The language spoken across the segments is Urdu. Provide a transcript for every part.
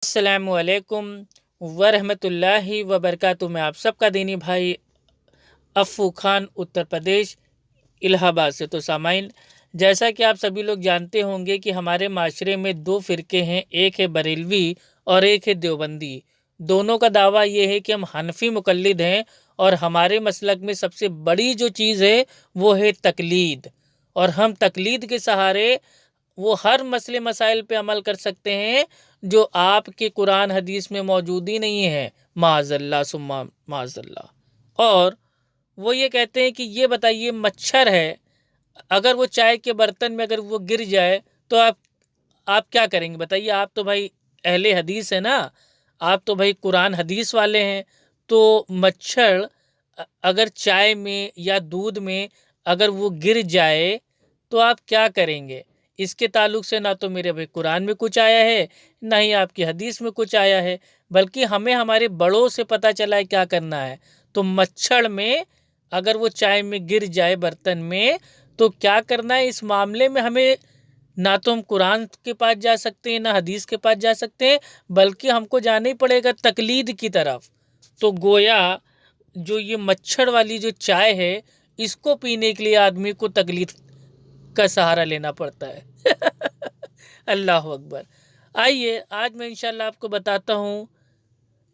السلام علیکم ورحمۃ اللہ وبرکاتہ۔ میں آپ سب کا دینی بھائی افو خان اتر پردیش الہ آباد سے۔ تو سامعین، جیسا کہ آپ سبھی لوگ جانتے ہوں گے کہ ہمارے معاشرے میں دو فرقے ہیں، ایک ہے بریلوی اور ایک ہے دیوبندی۔ دونوں کا دعویٰ یہ ہے کہ ہم حنفی مقلد ہیں اور ہمارے مسلک میں سب سے بڑی جو چیز ہے وہ ہے تقلید، اور ہم تقلید کے سہارے وہ ہر مسئلے مسائل پہ عمل کر سکتے ہیں جو آپ کے قرآن حدیث میں موجود ہی نہیں ہے، معاذ اللہ ثم معاذ اللہ۔ اور وہ یہ کہتے ہیں کہ یہ بتائیے، مچھر ہے، اگر وہ چائے کے برتن میں اگر وہ گر جائے تو آپ کیا کریں گے؟ بتائیے، آپ تو بھائی اہل حدیث ہے نا، آپ تو بھائی قرآن حدیث والے ہیں۔ تو مچھر اگر چائے میں یا دودھ میں اگر وہ گر جائے تو آپ کیا کریں گے؟ اس کے تعلق سے نہ تو میرے بھائی قرآن میں کچھ آیا ہے، نہ ہی آپ کی حدیث میں کچھ آیا ہے، بلکہ ہمیں ہمارے بڑوں سے پتہ چلا ہے کیا کرنا ہے۔ تو مچھر میں اگر وہ چائے میں گر جائے برتن میں تو کیا کرنا ہے؟ اس معاملے میں ہمیں نہ تو ہم قرآن کے پاس جا سکتے ہیں، نہ حدیث کے پاس جا سکتے ہیں، بلکہ ہم کو جانا ہی پڑے گا تقلید کی طرف۔ تو گویا جو یہ مچھر والی جو چائے ہے، اس کو پینے کے لیے آدمی کو تقلید کا سہارا لینا پڑتا ہے۔ اللہ اکبر۔ آئیے آج میں انشاءاللہ آپ کو بتاتا ہوں،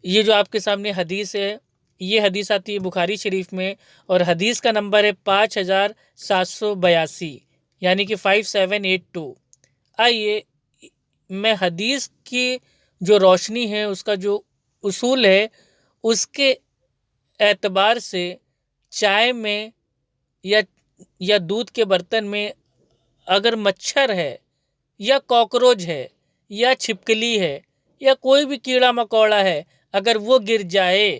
یہ جو آپ کے سامنے حدیث ہے، یہ حدیث آتی ہے بخاری شریف میں، اور حدیث کا نمبر ہے 5782، یعنی کہ 5782۔ آئیے میں حدیث کی جو روشنی ہے، اس کا جو اصول ہے، اس کے اعتبار سے چائے میں یا دودھ کے برتن میں اگر مچھر ہے یا کاکروچ ہے یا چھپکلی ہے یا کوئی بھی کیڑا مکوڑا ہے، اگر وہ گر جائے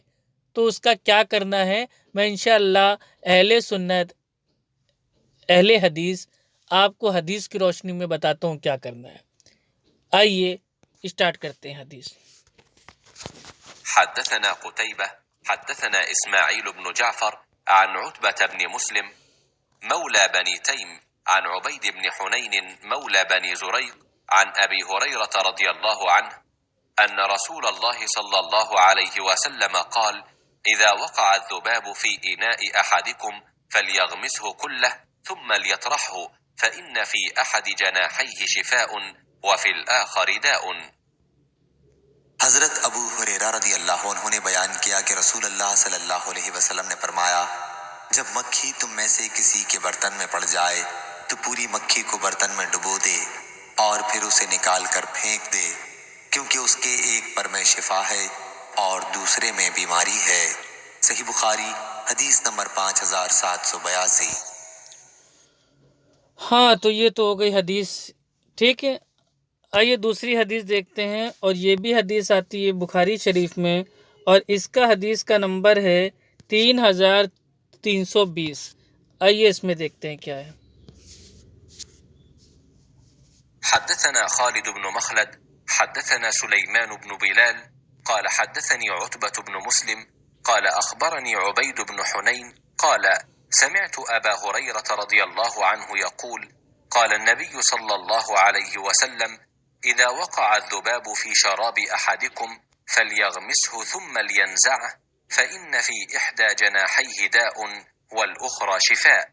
تو اس کا کیا کرنا ہے، میں انشاءاللہ اہل سنت اہل حدیث آپ کو حدیث کی روشنی میں بتاتا ہوں کیا کرنا ہے۔ آئیے اسٹارٹ کرتے ہیں حدیث۔ حدثنا قتيبة حدثنا إسماعيل بن جعفر عن عتبة بن مسلم مولى بني تيم عن عبيد بن حنين مولى بني زريق عن أبي هريرة رضي الله عنه أن رسول الله صلى الله عليه وسلم قال: إذا وقع الذباب في إناء أحدكم فليغمسه كله ثم ليطرحه فإن في أحد جناحيه شفاء وفي الآخر داء۔ حضرت ابو ہریرہ رضی اللہ عنہ نے بیان کیا کہ رسول اللہ صلی اللہ علیہ وسلم نے فرمایا، جب مکھی تم میں سے کسی کے برتن میں پڑ جائے تو پوری مکھی کو برتن میں ڈبو دے اور پھر اسے نکال کر پھینک دے، کیونکہ اس کے ایک پر میں شفا ہے اور دوسرے میں بیماری ہے۔ صحیح بخاری حدیث نمبر 5782۔ ہاں، تو یہ تو ہو گئی حدیث، ٹھیک ہے۔ آئیے دوسری حدیث دیکھتے ہیں، اور یہ بھی حدیث آتی ہے بخاری شریف میں، اور اس کا حدیث کا نمبر ہے 3320۔ آئیے اس میں دیکھتے ہیں کیا ہے۔ حدثنا خالد بن مخلد حدثنا سليمان بن بلال قال حدثني عتبة بن مسلم قال أخبرني عبيد بن حنين قال سمعت أبا هريرة رضي الله عنه يقول: قال النبي صلى الله عليه وسلم: إذا وقع الذباب في شراب أحدكم فليغمسه ثم لينزعه فإن في إحدى جناحيه داء والأخرى شفاء۔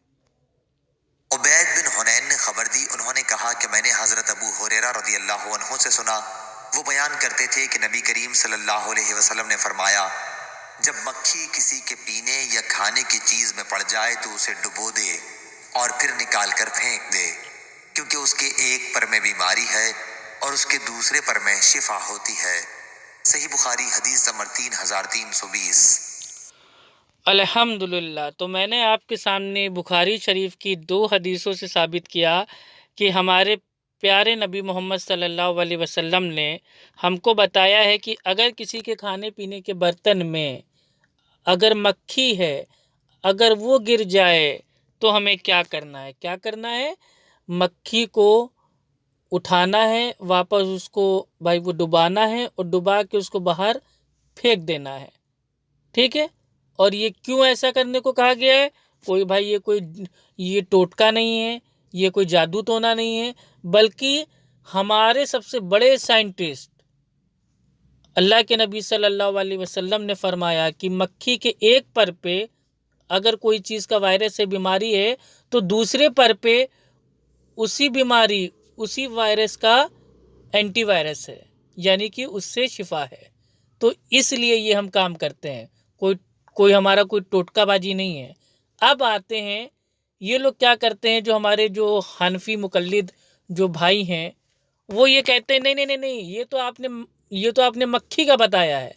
عبید بن حنین نے خبر دی، انہوں نے کہا کہ میں نے حضرت ابو ہریرہ رضی اللہ عنہ سے سنا، وہ بیان کرتے تھے کہ نبی کریم صلی اللہ علیہ وسلم نے فرمایا، جب مکھی کسی کے پینے یا کھانے کی چیز میں پڑ جائے تو اسے ڈبو دے اور پھر نکال کر پھینک دے، کیونکہ اس کے ایک پر میں بیماری ہے اور اس کے دوسرے پر میں شفا ہوتی ہے۔ صحیح بخاری حدیث نمبر 3320۔ الحمدللہ، تو میں نے آپ کے سامنے بخاری شریف کی دو حدیثوں سے ثابت کیا کہ ہمارے پیارے نبی محمد صلی اللہ علیہ وسلم نے ہم کو بتایا ہے کہ اگر کسی کے کھانے پینے کے برتن میں اگر مکھی ہے، اگر وہ گر جائے تو ہمیں کیا کرنا ہے؟ کیا کرنا ہے؟ مکھی کو اٹھانا ہے، واپس اس کو بھائی وہ ڈبانا ہے، اور ڈبا کے اس کو باہر پھینک دینا ہے، ٹھیک ہے۔ اور یہ کیوں ایسا کرنے کو کہا گیا ہے؟ کوئی بھائی یہ ٹوٹکا نہیں ہے، یہ کوئی جادو ٹونا نہیں ہے، بلکہ ہمارے سب سے بڑے سائنٹسٹ اللہ کے نبی صلی اللہ علیہ وسلم نے فرمایا کہ مکھی کے ایک پر پہ اگر کوئی چیز کا وائرس سے بیماری ہے تو دوسرے پر پہ اسی بیماری اسی وائرس کا اینٹی وائرس ہے، یعنی کہ اس سے شفا ہے۔ تو اس لیے یہ ہم کام کرتے ہیں، کوئی ہمارا کوئی ٹوٹکا بازی نہیں ہے۔ اب آتے ہیں یہ لوگ کیا کرتے ہیں، جو ہمارے جو حنفی مقلد جو بھائی ہیں وہ یہ کہتے ہیں نہیں نہیں نہیں نہیں، یہ تو آپ نے مکھی کا بتایا ہے،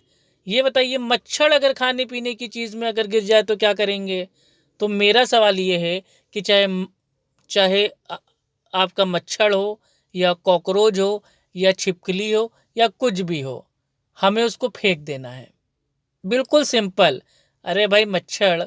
یہ بتائیے مچھر اگر کھانے پینے کی چیز میں اگر گر جائے تو کیا کریں گے؟ تو میرا سوال یہ ہے کہ چاہے آپ کا مچھر ہو یا کاکروچ ہو یا چھپکلی ہو یا کچھ بھی ہو، ہمیں اس کو پھینک دینا ہے، بالکل سمپل۔ ارے بھائی مچھر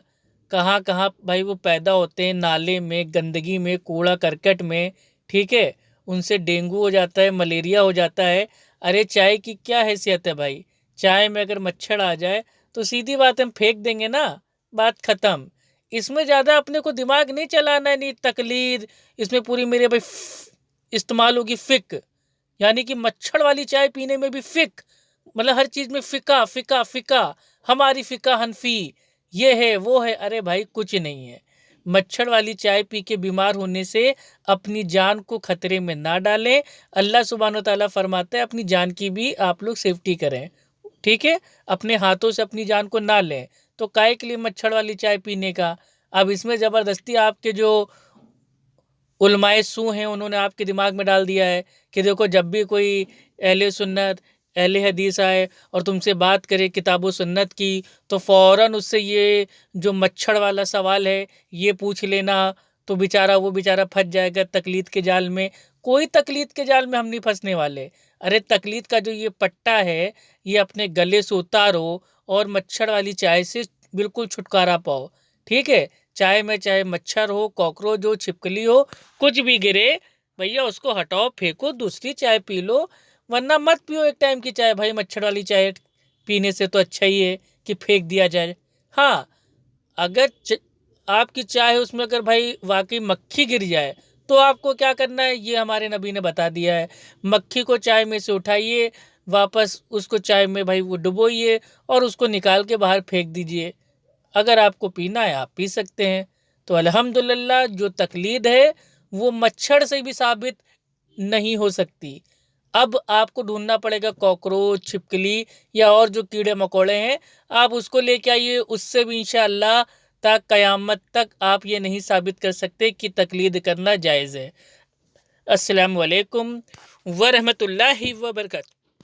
کہاں کہاں بھائی وہ پیدا ہوتے ہیں، نالے میں، گندگی میں، کوڑا کرکٹ میں، ٹھیک ہے، ان سے ڈینگو ہو جاتا ہے، ملیریا ہو جاتا ہے۔ ارے چائے کی کیا حیثیت ہے بھائی؟ چائے میں اگر مچھر آ جائے تو سیدھی بات ہم پھینک دیں گے نا، بات ختم۔ اس میں زیادہ اپنے کو دماغ نہیں چلانا ہے، نہیں تقلید، اس میں پوری میرے بھائی استعمال ہوگی فک، یعنی کہ مچھر والی چائے پینے میں بھی فک، مطلب ہر چیز میں فقہ فقہ فقہ، ہماری فقہ حنفی، یہ ہے وہ ہے۔ ارے بھائی کچھ نہیں ہے، مچھر والی چائے پی کے بیمار ہونے سے اپنی جان کو خطرے میں نہ ڈالیں۔ اللہ سبحانہ و تعالیٰ فرماتا ہے اپنی جان کی بھی آپ لوگ سیفٹی کریں، ٹھیک ہے، اپنے ہاتھوں سے اپنی جان کو نہ لیں۔ تو کائے کے لیے مچھر والی چائے پینے کا؟ اب اس میں زبردستی آپ کے جو علماء سو ہیں انہوں نے آپ کے دماغ میں ڈال دیا ہے کہ دیکھو جب بھی کوئی اہل سنت اہل حدیث آئے اور تم سے بات کرے کتاب و سنت کی تو فوراً اس سے یہ جو مچھر والا سوال ہے یہ پوچھ لینا، تو وہ بیچارہ پھنس جائے گا تقلید کے جال میں۔ کوئی تقلید کے جال میں ہم نہیں پھنسنے والے۔ ارے تقلید کا جو یہ پٹا ہے یہ اپنے گلے سے اتارو اور مچھر والی چائے سے بالکل چھٹکارا پاؤ، ٹھیک ہے؟ چائے میں چاہے مچھر ہو، کاکروچ ہو، چھپکلی ہو، کچھ بھی گرے بھیا اس کو ہٹاؤ، پھینکو، دوسری چائے پی لو، ورنہ مت پیو ایک ٹائم کی چائے۔ بھائی مچھر والی چائے پینے سے تو اچھا ہی ہے کہ پھینک دیا جائے۔ ہاں اگر آپ کی چائے اس میں اگر بھائی واقعی مکھی گر جائے تو آپ کو کیا کرنا ہے، یہ ہمارے نبی نے بتا دیا ہے۔ مکھی کو چائے میں سے اٹھائیے، واپس اس کو چائے میں بھائی وہ ڈبوئیے اور اس کو نکال کے باہر پھینک دیجئے۔ اگر آپ کو پینا ہے آپ پی سکتے ہیں۔ تو الحمدللہ جو تقلید ہے وہ مچھر سے بھی ثابت نہیں ہو سکتی۔ اب آپ کو ڈھونڈنا پڑے گا کاکروچ، چھپکلی یا اور جو کیڑے مکوڑے ہیں، آپ اس کو لے کے آئیے، اس سے بھی انشاءاللہ تا قیامت تک آپ یہ نہیں ثابت کر سکتے کہ تقلید کرنا جائز ہے۔ السلام علیکم ورحمۃ اللہ وبرکاتہ۔